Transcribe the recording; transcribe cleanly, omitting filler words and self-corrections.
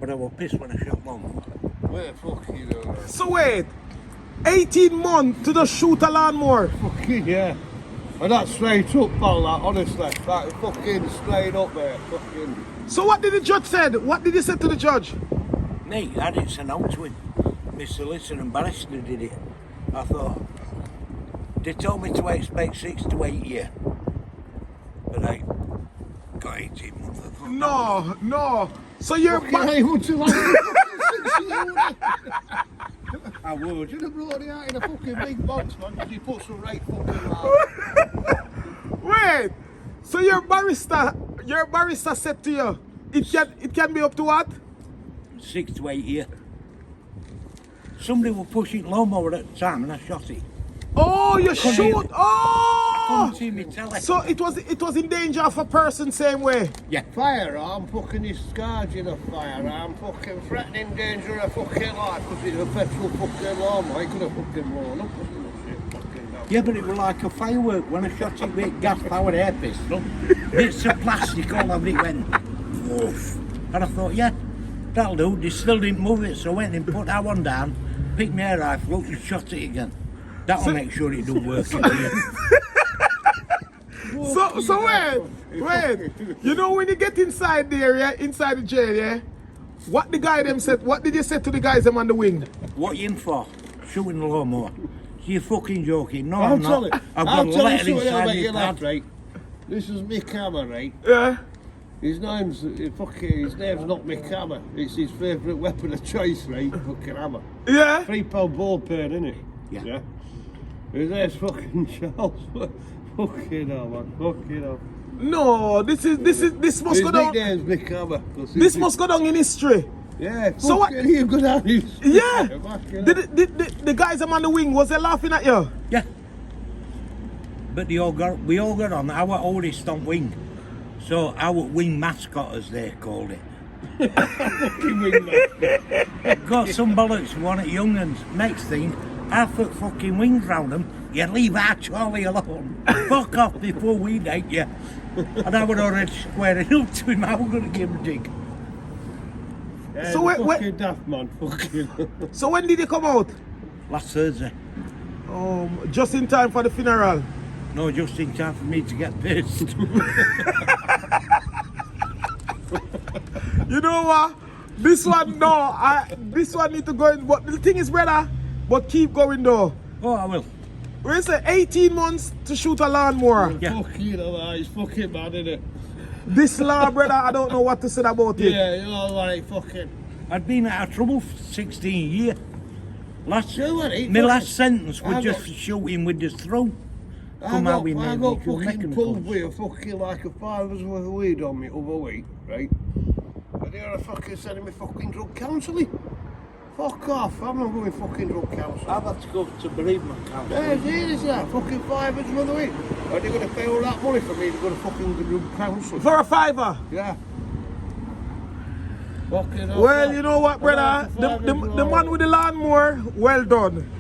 But I was pissed when I shot lawnmower. Wait, fucking So wait, 18 months to just shoot a lawnmower. fucking yeah. And that's straight up, pal, that, honestly. Like, fucking straight up there, fucking. So what did the judge said? What did you say to the judge? Me, I didn't send out to him. My solicitor and barrister did it. I thought, they told me to expect 6 to 8 years. But I got 18 months. I thought, No. So you're Fucking I would you like I would. You'd have brought it out in a fucking big box, man, because you put some right fucking loud. Wait. So your barrister said to you, it can be up to what? 6 to 8 years. Somebody was pushing lawnmower at the time and I shot it. Oh, you shoot! Oh! Couldn't see me telly. So it was in danger of a person same way. Yeah. Firearm, fucking discharging a firearm, fucking threatening danger of fucking life, because it's a petrol fucking lawnmower. It could have fucking blown up, wasn't it? Fucking down. Yeah, but it was like a firework when I shot it with gas-powered air pistol. Bits of plastic all over it went. Woof. And I thought, yeah, that'll do. They still didn't move it, so I went and put that one down, picked my air rifle up and shot it again. That'll make sure it don't work again. So wait. You know when you get inside there, yeah, inside the jail, yeah? What the guy them said? What did you say to the guys them on the wing? What you in for? Shooting the lawnmower. You're fucking joking. No, I'll I'm tell not. you. I've I'll got a tell you letter something that'll inside make you this laugh, pad. right? This is Mick Hammer, right? Yeah. His name's not Mick Hammer. It's his favourite weapon of choice, right? Fucking hammer. Yeah. £3 ball pen, isn't it? Yeah. His name's fucking Charles. Fucking hell, man. Fucking hell. No, this must His go down. nickname's Mick Hammer. This must go down in history. Yeah. So what- Fucking you go down his. Yeah. Fucking hell. The guys them on the wing, was they laughing at you? Yeah. But we all got on our oldest on wing. So our wing mascot, as they called it. Fucking wing man. Got some bollocks, one at young uns. Next thing, I put fucking wings round them. You leave our Charlie alone. Fuck off before we date you. And I was already squaring up to him. I was going to give him a dig. Yeah, So wait- fucking daft man. Fucking. So when did you come out? Last Thursday. Just in time for the funeral. No, just in time for me to get pissed. You know what? This one, no. This one need to go in. But the thing is, brother, but keep going though. Oh, I will. We say 18 months to shoot a lawnmower. Yeah. Fucking hell, it's fucking mad, isn't it? This law, brother, I don't know what to say about it. Yeah, you know, like fucking. I'd been out of trouble for 16 years. You know what, My last sentence was I just got- to shoot him with the throw. I Come out with got me, you can make fucking him pulled punch. with a fucking like a $5 worth of weed on me other week, right? And they were fucking sending me fucking drug counselling. Fuck off, I'm not going fucking drug counselling. I've had to go to bereavement council. Yeah, serious that, fucking $5 worth of weed. Are they going to pay all that money for me to go to fucking drug counselling? For a fiver. Yeah. Fucking hell, Well, yeah. you know what, brother? I'm out for The $5 man with the lawnmower, well done.